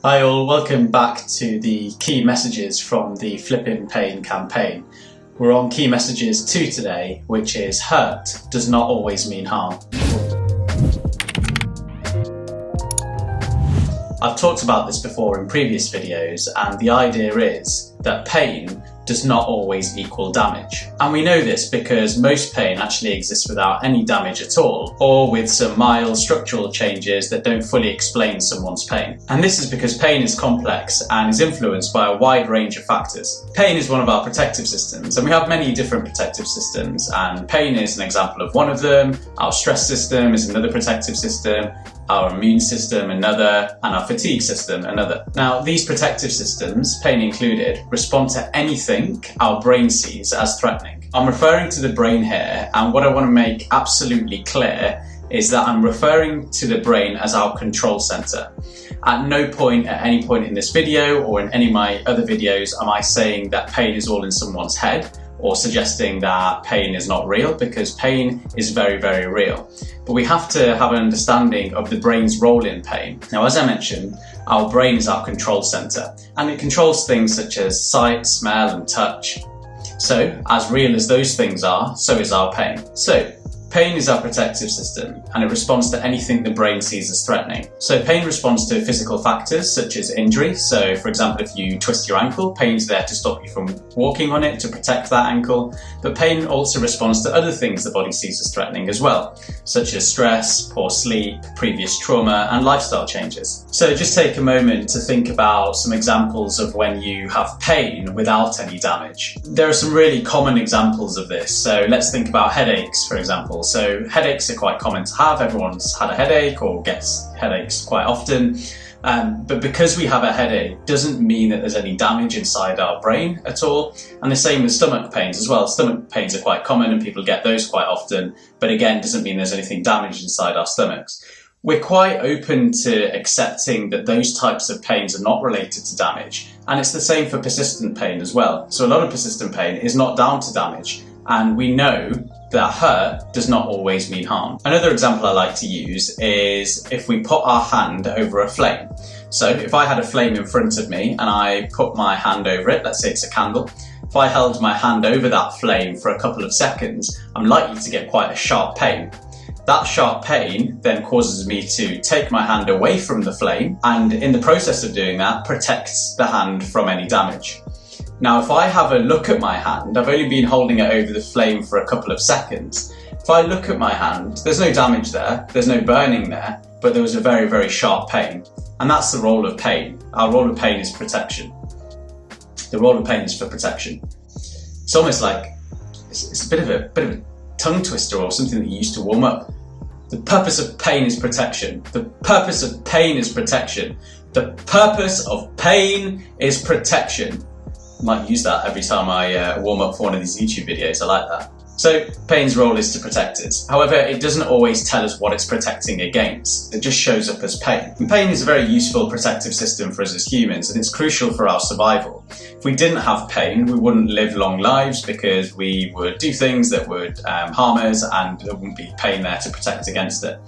Hi all, welcome back to the key messages from the Flippin Pain campaign. We're on key messages 2 today, which is hurt does not always mean harm. I've talked about this before in previous videos, and the idea is that pain does not always equal damage. And we know this because most pain actually exists without any damage at all, or with some mild structural changes that don't fully explain someone's pain. And this is because pain is complex and is influenced by a wide range of factors. Pain is one of our protective systems, and we have many different protective systems, and pain is an example of one of them. Our stress system is another protective system, our immune system another, and our fatigue system another. Now, these protective systems, pain included, respond to anything our brain sees as threatening. I'm referring to the brain here, and what I want to make absolutely clear is that I'm referring to the brain as our control center. At no point at any point in this video or in any of my other videos am I saying that pain is all in someone's head or suggesting that pain is not real, because pain is very, very real. But we have to have an understanding of the brain's role in pain. Now, as I mentioned, our brain is our control center, and it controls things such as sight, smell, and touch. So, as real as those things are, so is our pain. So, pain is our protective system, and it responds to anything the brain sees as threatening. So pain responds to physical factors such as injury. So for example, if you twist your ankle, pain's there to stop you from walking on it, to protect that ankle. But pain also responds to other things the body sees as threatening as well, such as stress, poor sleep, previous trauma, and lifestyle changes. So just take a moment to think about some examples of when you have pain without any damage. There are some really common examples of this. So let's think about headaches, for example. So headaches are quite common to have. Everyone's had a headache or gets headaches quite often. But because we have a headache doesn't mean that there's any damage inside our brain at all. And the same with stomach pains as well. Stomach pains are quite common and people get those quite often. But again, doesn't mean there's anything damaged inside our stomachs. We're quite open to accepting that those types of pains are not related to damage. And it's the same for persistent pain as well. So a lot of persistent pain is not down to damage. And we know that hurt does not always mean harm. Another example I like to use is if we put our hand over a flame. So if I had a flame in front of me and I put my hand over it, let's say it's a candle, if I held my hand over that flame for a couple of seconds, I'm likely to get quite a sharp pain. That sharp pain then causes me to take my hand away from the flame, and in the process of doing that, protects the hand from any damage. Now, if I have a look at my hand, I've only been holding it over the flame for a couple of seconds. If I look at my hand, there's no damage there, there's no burning there, but there was a very, very sharp pain. And that's the role of pain. Our role of pain is protection. The role of pain is for protection. It's almost like, it's a bit of a tongue twister or something that you use to warm up. The purpose of pain is protection. The purpose of pain is protection. The purpose of pain is protection. Might use that every time I warm up for one of these YouTube videos. I like that. So pain's role is to protect us. However, it doesn't always tell us what it's protecting against. It just shows up as pain. And pain is a very useful protective system for us as humans, and it's crucial for our survival. If we didn't have pain, we wouldn't live long lives because we would do things that would harm us, and there wouldn't be pain there to protect against it.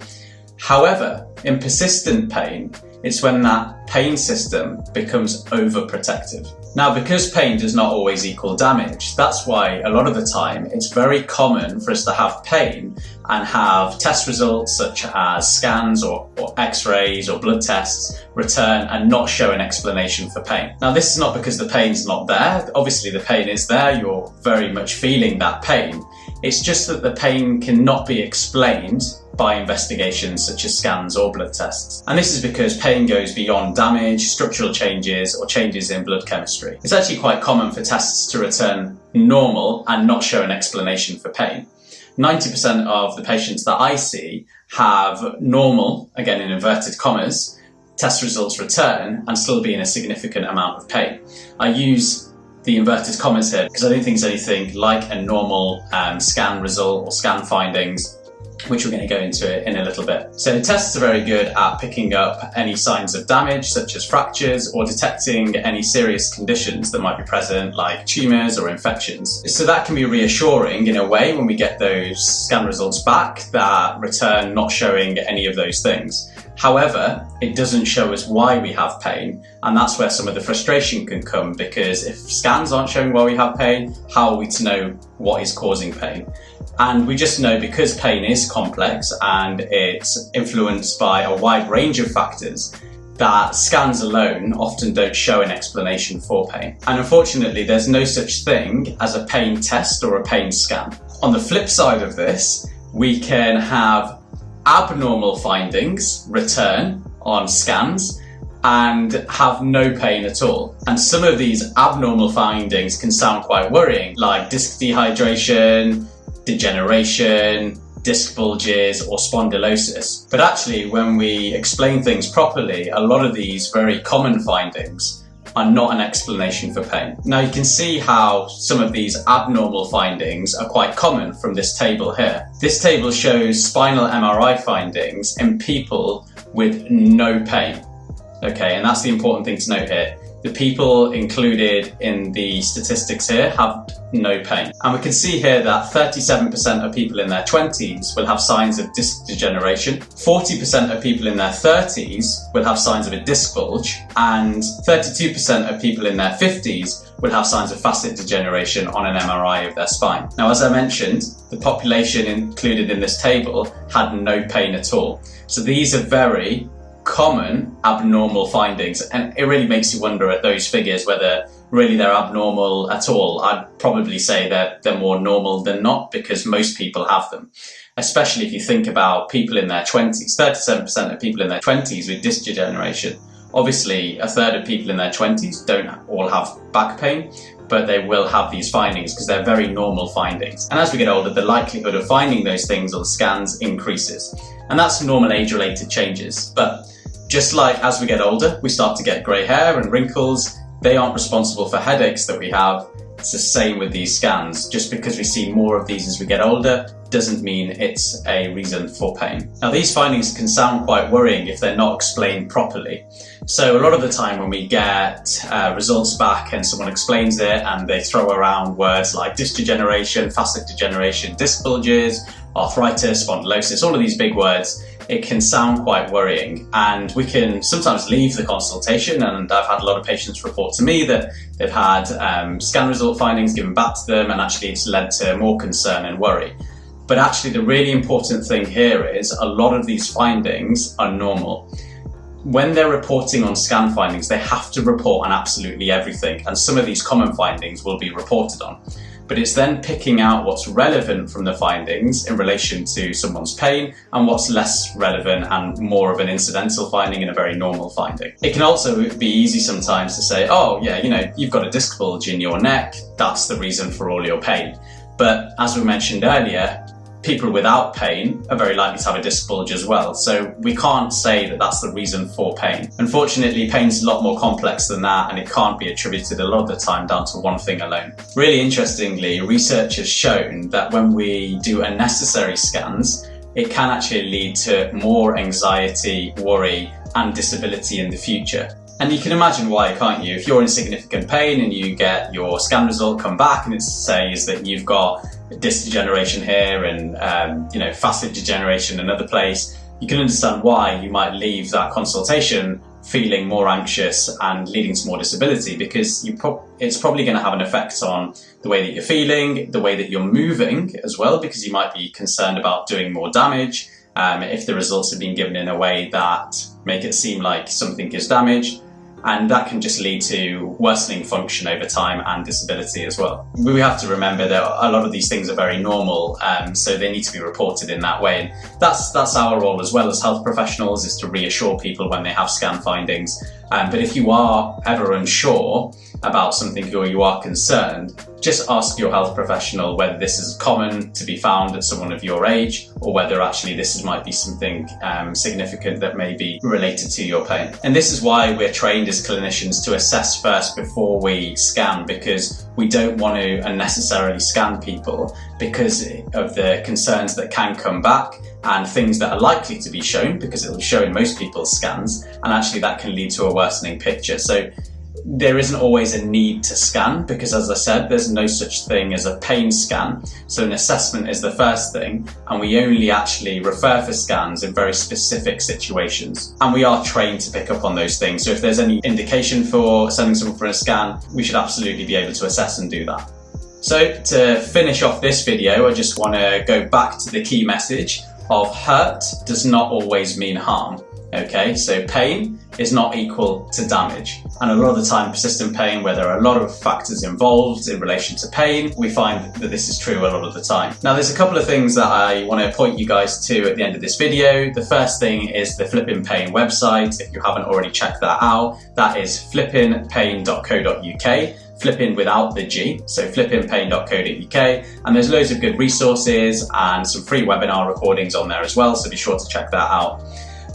However, in persistent pain, it's when that pain system becomes overprotective. Now, because pain does not always equal damage, that's why a lot of the time it's very common for us to have pain and have test results such as scans or x-rays or blood tests return and not show an explanation for pain. Now, this is not because the pain's not there. Obviously the pain is there, you're very much feeling that pain. It's just that the pain cannot be explained by investigations such as scans or blood tests. And this is because pain goes beyond damage, structural changes, or changes in blood chemistry. It's actually quite common for tests to return normal and not show an explanation for pain. 90% of the patients that I see have normal, again in inverted commas, test results return and still be in a significant amount of pain. I use the inverted commas here because I don't think it's anything like a normal scan result or scan findings, which we're going to go into in a little bit. So tests are very good at picking up any signs of damage, such as fractures, or detecting any serious conditions that might be present, like tumours or infections. So that can be reassuring in a way when we get those scan results back that return not showing any of those things. However, it doesn't show us why we have pain, and that's where some of the frustration can come, because if scans aren't showing why we have pain, how are we to know what is causing pain? And we just know, because pain is complex and it's influenced by a wide range of factors, that scans alone often don't show an explanation for pain. And unfortunately, there's no such thing as a pain test or a pain scan. On the flip side of this, we can have abnormal findings return on scans and have no pain at all. And some of these abnormal findings can sound quite worrying, like disc dehydration, degeneration, disc bulges, or spondylosis. But actually, when we explain things properly, a lot of these very common findings are not an explanation for pain. Now, you can see how some of these abnormal findings are quite common from this table here. This table shows spinal MRI findings in people with no pain. Okay, and that's the important thing to note here. The people included in the statistics here have no pain. And we can see here that 37% of people in their 20s will have signs of disc degeneration, 40% of people in their 30s will have signs of a disc bulge, and 32% of people in their 50s will have signs of facet degeneration on an MRI of their spine. Now, as I mentioned, the population included in this table had no pain at all. So these are very common abnormal findings, and it really makes you wonder at those figures whether really they're abnormal at all. I'd probably say that they're more normal than not, because most people have them, especially if you think about people in their 20s. 37% of people in their 20s with disc degeneration. Obviously, a third of people in their 20s don't all have back pain, but they will have these findings because they're very normal findings. And as we get older, the likelihood of finding those things on scans increases. And that's normal age-related changes. But just like as we get older, we start to get grey hair and wrinkles, they aren't responsible for headaches that we have. It's the same with these scans. Just because we see more of these as we get older doesn't mean it's a reason for pain. Now, these findings can sound quite worrying if they're not explained properly. So a lot of the time when we get results back and someone explains it and they throw around words like disc degeneration, facet degeneration, disc bulges, arthritis, spondylosis, all of these big words, it can sound quite worrying, and we can sometimes leave the consultation. And I've had a lot of patients report to me that they've had scan result findings given back to them, and actually it's led to more concern and worry. But actually, the really important thing here is a lot of these findings are normal. When they're reporting on scan findings, they have to report on absolutely everything, and some of these common findings will be reported on. But it's then picking out what's relevant from the findings in relation to someone's pain and what's less relevant and more of an incidental finding and a very normal finding. It can also be easy sometimes to say, oh yeah, you've got a disc bulge in your neck, that's the reason for all your pain. But as we mentioned earlier, people without pain are very likely to have a disc bulge as well. So we can't say that that's the reason for pain. Unfortunately, pain's a lot more complex than that, and it can't be attributed a lot of the time down to one thing alone. Really interestingly, research has shown that when we do unnecessary scans, it can actually lead to more anxiety, worry, and disability in the future. And you can imagine why, can't you? If you're in significant pain and you get your scan result come back and it says that you've got disc degeneration here and facet degeneration in another place, you can understand why you might leave that consultation feeling more anxious and leading to more disability, because it's probably going to have an effect on the way that you're feeling, the way that you're moving as well, because you might be concerned about doing more damage if the results have been given in a way that make it seem like something is damaged. And that can just lead to worsening function over time and disability as well. We have to remember that a lot of these things are very normal, so they need to be reported in that way. And that's our role as well as health professionals, is to reassure people when they have scan findings. But if you are ever unsure about something or you are concerned, just ask your health professional whether this is common to be found at someone of your age, or whether actually this might be something significant that may be related to your pain. And this is why we're trained as clinicians to assess first before we scan, because we don't want to unnecessarily scan people because of the concerns that can come back and things that are likely to be shown, because it will show in most people's scans, and actually that can lead to a worsening picture. So there isn't always a need to scan because, as I said, there's no such thing as a pain scan. So an assessment is the first thing, and we only actually refer for scans in very specific situations. And we are trained to pick up on those things. So if there's any indication for sending someone for a scan, we should absolutely be able to assess and do that. So to finish off this video, I just want to go back to the key message of hurt does not always mean harm. Okay, so pain is not equal to damage. And a lot of the time, persistent pain, where there are a lot of factors involved in relation to pain, we find that this is true a lot of the time. Now, there's a couple of things that I want to point you guys to at the end of this video. The first thing is the Flippin Pain website. If you haven't already checked that out, that is flippinpain.co.uk. Flippin without the G, so flippinpain.co.uk, and there's loads of good resources and some free webinar recordings on there as well, so be sure to check that out.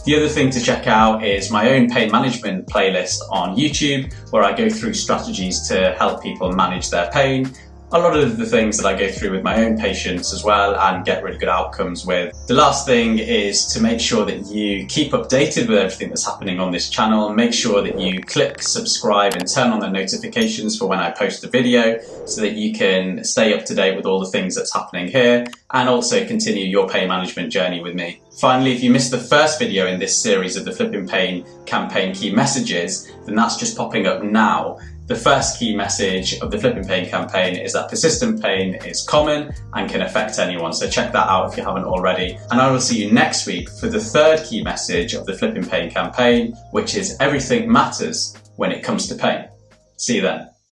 The other thing to check out is my own pain management playlist on YouTube, where I go through strategies to help people manage their pain. A lot of the things that I go through with my own patients as well and get really good outcomes with. The last thing is to make sure that you keep updated with everything that's happening on this channel. Make sure that you click subscribe and turn on the notifications for when I post a video so that you can stay up to date with all the things that's happening here and also continue your pain management journey with me. Finally, if you missed the first video in this series of the Flippin Pain campaign key messages, then that's just popping up now. The first key message of the Flippin Pain campaign is that persistent pain is common and can affect anyone. So check that out if you haven't already. And I will see you next week for the third key message of the Flippin Pain campaign, which is everything matters when it comes to pain. See you then.